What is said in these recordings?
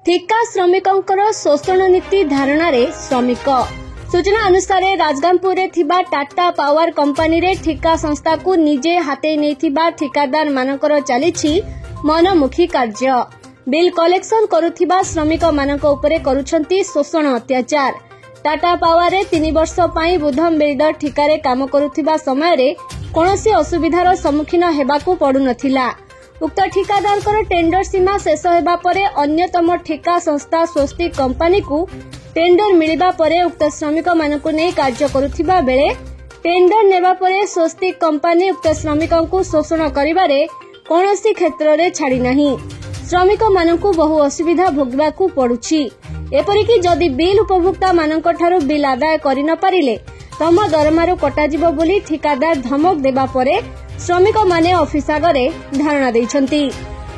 ठिका श्रमिकंकर शोषण नीति धारणा रे श्रमिक सूचना अनुसार राजगामपुर रे थिबा टाटा पावर कंपनी रे ठिका संस्था को निजे हाते नेथिबा ठिकादार मानकर चलीछि मनमुखी कार्य। बिल कलेक्शन करुथिबा श्रमिक मानक उपरे करूछंती शोषण अत्याचार। टाटा पावर रे 3 वर्ष पई बुधम बिल्डर ठिकारे काम करुथिबा समय रे कोनोसी असुविधार सम्मुखीन हेबाकू पडु नथिला। उक्त ठिकादार टेंडर सीमा शेष हेबा परे अन्यतम ठिका संस्था स्वस्तिक कंपनी को टेंडर मिलिबा परे उक्त श्रमिक मानकु नै कार्य करुथिबा बेले टेंडर नेबा परे स्वस्तिक कंपनी उक्त श्रमिकों को शोषण करिबारे कोनोसी क्षेत्र रे छाड़ी नाही। श्रमिक मानकु बहु असुविधा भोगबाकू पडुछि। एपरिकी जदि बिल उपभोक्ता मानक ठारू बिल आदाय करि न पारिले तम दरमारू कटाजिबो बोली ठिकादार धमक देबा परे श्रमिक माने ऑफिस आगरे धारणा देइछंती।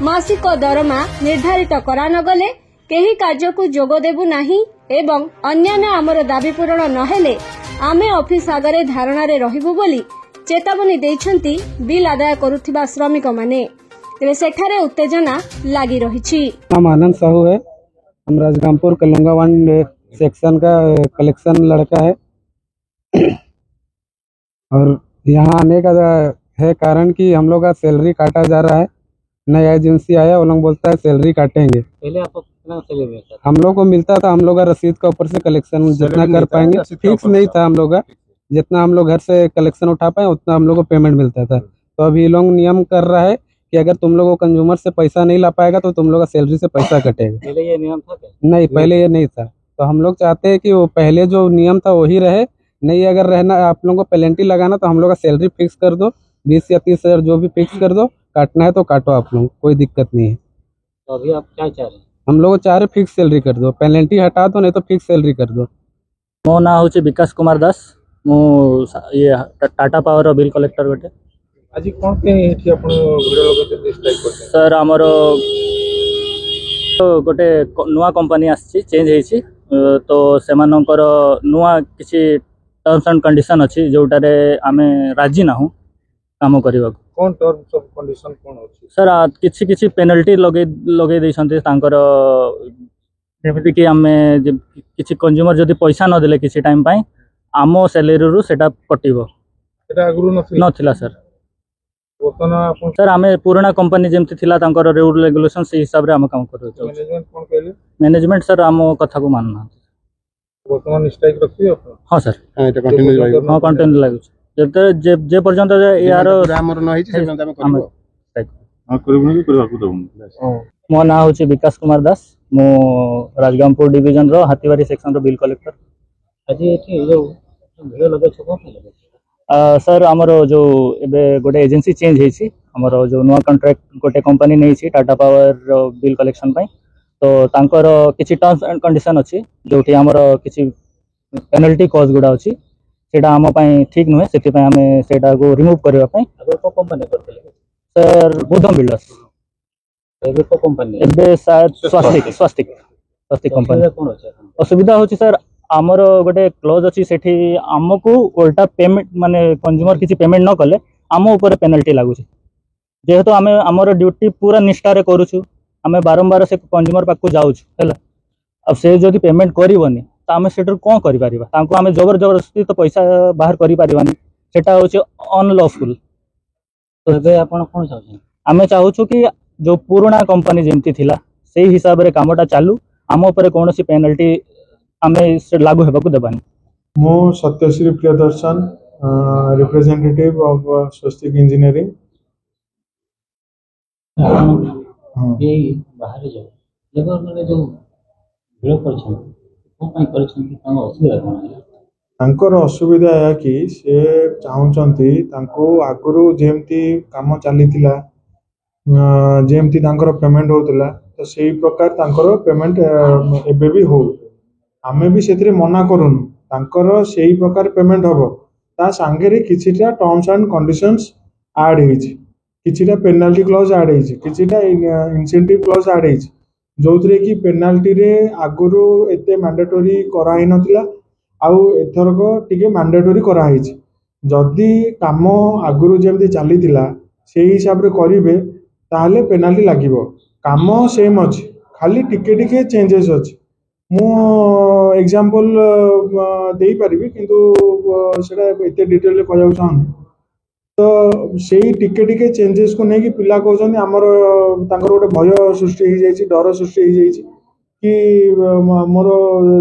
मासिक दरमा निर्धारित करा न गले केही कार्य को जोग देबु नाही एवं अन्यान्य आमर दाबी पूरण न हेले आमे ऑफिस आगरे धारणा रे रहिबु बोली चेतावनी देइछंती बिल आदाय करुथिबा श्रमिक माने। तेरे सेठारे उत्तेजना लागी रहिछि। नाम आनंद साहू है। हम राजगामपुर कलंगा 1 सेक्शन का कलेक्शन लड़का है और यहाँ आने का है कारण कि हम लोग का सैलरी काटा जा रहा है। नया एजेंसी आया, वो लोग बोलता है सैलरी काटेंगे। पहले आपको कितना सैलरी मिलता था? हम लोग को मिलता था, हम लोग का रसीद का ऊपर से कलेक्शन जितना कर पाएंगे फिक्स नहीं था। हम लोग का जितना हम लोग घर से कलेक्शन उठा पाए उतना हम लोग को पेमेंट मिलता था। तो अभी लोग नियम कर रहा है कि अगर तुम लोग को कंज्यूमर से पैसा नहीं ला पाएगा तो तुम लोग का सैलरी से पैसा कटेगा। पहले ये नियम था क्या? नहीं, पहले ये नहीं था। तो हम लोग चाहते हैं कि वो पहले जो नियम था वही रहे। नहीं अगर रहना आप लोगों को पेनल्टी लगाना तो हम लोग का सैलरी फिक्स कर दो, 20 या 30 हजार जो भी फिक्स कर दो। काटना है तो काटो आप लोग, कोई दिक्कत नहीं है। तो अभी आप क्या चाह रहे हैं? हम लोग चाह रहे फिक्स सैलरी कर दो, पेनल्टी हटा दो, नहीं तो फिक्स सैलरी कर दो। मो ना हूँ विकास कुमार दास, मु ये टाटा पावर बिल कलेक्टर गोटे। आज कौन एठी आपण भिड़ लोग स्ट्राइक करते सर आमर गोटे नुआ कंपनी आसी चेंज होइछि तो सेमानकर नुआ किछि टर्म्स एंड कंडीशन अछि जोटारे आमे राजी ना हूँ काम करबा। कौन टर्म्स ऑफ कंडीशन कौन अछि? सर किछि किछि पेनल्टी लगे दैछन्ते तांकर जेमिति कि आमे किछि कंज्यूमर जदि पैसा न देले किछि टाइम पई आमो सैलरी रु सेटा कटिबो। एटा अगरु नथिला सर। वर्तमान सर आमे पुराना कंपनी जेमति थिला तांकर रूल रेगुलेशन से हिसाब रे हम काम करू। मैनेजमेंट कौन कहले? मैनेजमेंट सर आम कथा को मानना। वर्तमान स्ट्राइक रखियो अपन? हां सर। एटा कंटिन्यू लागो। हां कंटिन्यू लागो। जे पर्यंत यार हमर न हिछि से पर्यंत हम करबो। हां करबो कि करबाकू दबो। मो ना होछि विकास कुमार दास, मो राजगामपुर डिवीजन रो हातीबारी सेक्शन रो बिल कलेक्टर। आज एठी जो भिड़ लगे छ कोन लगे? सर आमर जो एबे गोटे एजेंसी चेंज होइछि, आमर जो नुआ कॉन्ट्रैक्ट गोटे कंपनी नै छि टाटा पावर बिल कलेक्शन पई। तो तांकर किछि टर्म्स एंड कंडीशन अछि जोठी आमर किछि पेनल्टी कॉज गुडा अछि सेटा हम पई ठीक नुहे। सेति पई हमें सेटा को रिमूव करबा पई अगर को कंपनी करथले सर बुधम बिल्डर्स। एबे को कंपनी एबे शायद स्वस्तिक कंपनी। कोन अछि असुविधा होछि सर? आमर गोटे क्लोज अच्छी सेठी आमको उल्टा पेमेंट माने कंज्यूमर किसी पेमेंट न कले आम ऊपर पेनल्टी लागुଛି। जेहेतु आमे आमर ड्यूटी पूरा निष्ठारे करूछु, आमे बारंबार से कंज्यूमर पाकू जाउछु हैला। अब से जदी पेमेंट करिवनी त आमे सेटर कोन करि परिबा? तांको आमे जबरदस्ती तो पैसा बाहर करि परिबानी, सेटा होछि अनलॉफुल। तो एबे आपण कोन चाहछन? आमे चाहूछु कि जो पुराना कंपनी जेमती थिला सेही हिसाब रे कामटा चालू, आम ऊपर कोनोसी पेनल्टी आमे से लागू हेबाकू देबानी। मो Satyashri Priyadarshan, representative of Swastik engineering. ये बाहर जाओ लेबर माने जो भिड़ करछन को पई करछन कि तांको असुविधा कोन है? तांकर असुविधा है कि से चाहउचंती तांको आगुरु जेमती काम चलीतिला जेमती तांकर पेमेंट होतला तो सेही प्रकार तांकर पेमेंट एबे भी हो। आमे भी सेतरे मना करूनु, तांकर सेही प्रकार पेमेंट हबो। ता संगे किछिटा टर्म्स एंड कंडीशंस ऐड हेछि, किछिटा पेनल्टी क्लॉज ऐड हेछि, किछिटा इंसेंटिव क्लॉज ऐड हेछि जोथरे कि पेनल्टी रे आगुरु एते मैंडेटरी करा हि नथिला आउ एथरक टिके मैंडेटरी करा हेछि। जदी काम आगुरु जेमती चलीतिला सेही हिसाब रे करिवे ताहले पेनल्टी लागिवो। काम सेम अछि, खाली टिके टिके चेंजेस अच्छी मु एग्जांपल दे पारिबी किंतु सेटा एते डिटेल कहू चाहूँ तो सेही टिके टिके चेंजेस को नहीं कि पिला कहते आमर तांकर गोटे भय सृष्टि हो जाइए डर सृष्टि हो जाइए कि मोर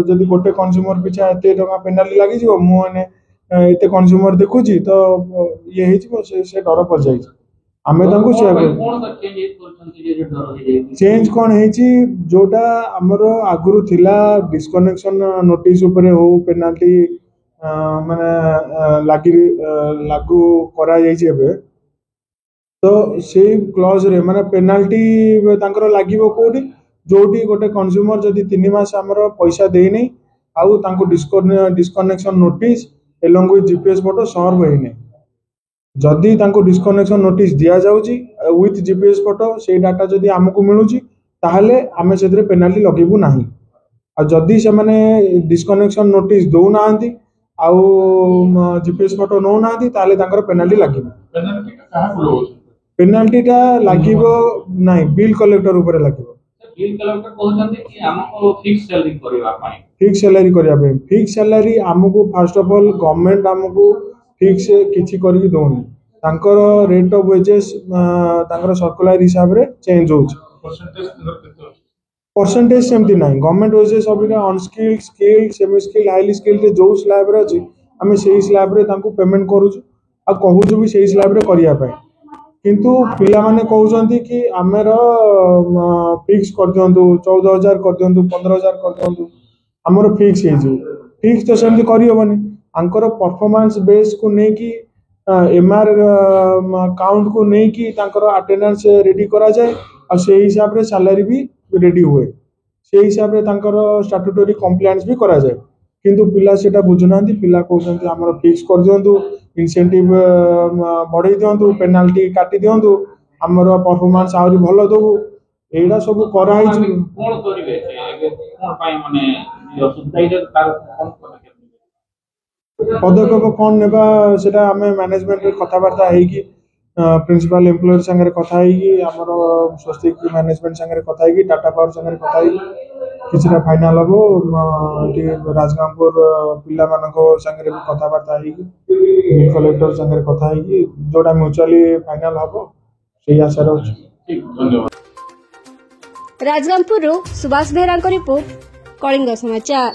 जदि गोटे कंज्यूमर पिछा एत टका पेनाल्टी लगी मुझे एत कंज्यूमर देखुची तो ये से डर पड़ जाए आम चेंज कौन है जोटा आमर आगुरी थिला डिस्कनेक्शन नोटिस उपरे हो पेनाल्टी माने लागू करा जाइए एबे तो से क्लॉज रे माने पेनाल्टी तांकर लागिवो कोठी जोटी गोटे कंज्यूमर जदि 3 मास आमर पैसा दे नहीं आउ तांको disconnection notice along with GPS photo serve होई नहीं जदि तांको डिस्कनेक्शन नोटिस दिया जाउची विथ जीपीएस फोटो से डाटा जदि हमको मिलुची ताहले आमे सेतरे पेनाल्टी लगेबू नाही आ जदि से माने डिस्कनेक्शन नोटिस दो नांती आउ जीपीएस फोटो नो नांती ताहले तांकर पेनाल्टी लागिबो पेनाल्टीटा लागिबो नाही बिल कलेक्टर ऊपर लागिबो बिल कलेक्टर कहउछन्ते कि हमको फिक्स सैलरी करबा पाई फिक्स सैलरी करिया पे फिक्स सैलरी हमको फर्स्ट ऑफ ऑल गवर्नमेंट हमको फिक्स किछि करी दोनी तांकर रेट ऑफ वेजेस तांकर सर्कुलर हिसाब रे चेंज होछ परसेंटेज सेमती नाही government wages Abika unskilled skilled semi skilled highly skilled रे जो स्लैब रे अछि हमें सेही स्लैब रे तांको पेमेंट करूछु आ कहूछु भी सेही स्लैब रे करिया पाए किंतु पिला माने कहउछन्ती कि आमेर फिक्स कर दियंतु 14000 कर दियंतु 15000 कर दियंतु हमर फिक्स हे जे फिक्स तो सेमती करी होबनी आंकर परफॉर्मेंस बेस को नहीं कि एमआर काउंट को नहीं कि तांकर अटेंडेंस रेडी करा जाए और से हिसाब रे सैलरी भी रेडी हुए से हिसाब रे तांकर स्टैट्यूटरी कंप्लायंस भी करा जाए किंतु पिला सेटा बुझुनांती पिला कहउछन्ती हमर फिक्स कर दियंतु इंसेंटिव बढ़ाई दियंतु पेनाल्टी काटी दियंतु हमर परफॉर्मेंस आउरी भलो दबु एडा सब करा है कोन करिवे कोन पाई माने असुविधा तार कोन पदक्षेप कौन नेबा सेटा आमे मैनेजमेंट रे कथाबार्ता है कि प्रिंसिपल एम्प्लॉयर संगे कथा है कि हमर स्वस्तिक मैनेजमेंट संगे कथा है कि टाटा पावर संगे कथा है किछरा फाइनल हबो राजगामपुर पिला मानको संगे भी कथाबार्ता है कि कलेक्टर संगे कथा है कि जोटा म्यूचुअली फाइनल हबो सेही आशा रहछ ठीक धन्यवाद राजगामपुर सुभाष बेहरा रिपोर्ट कलिंग समाचार।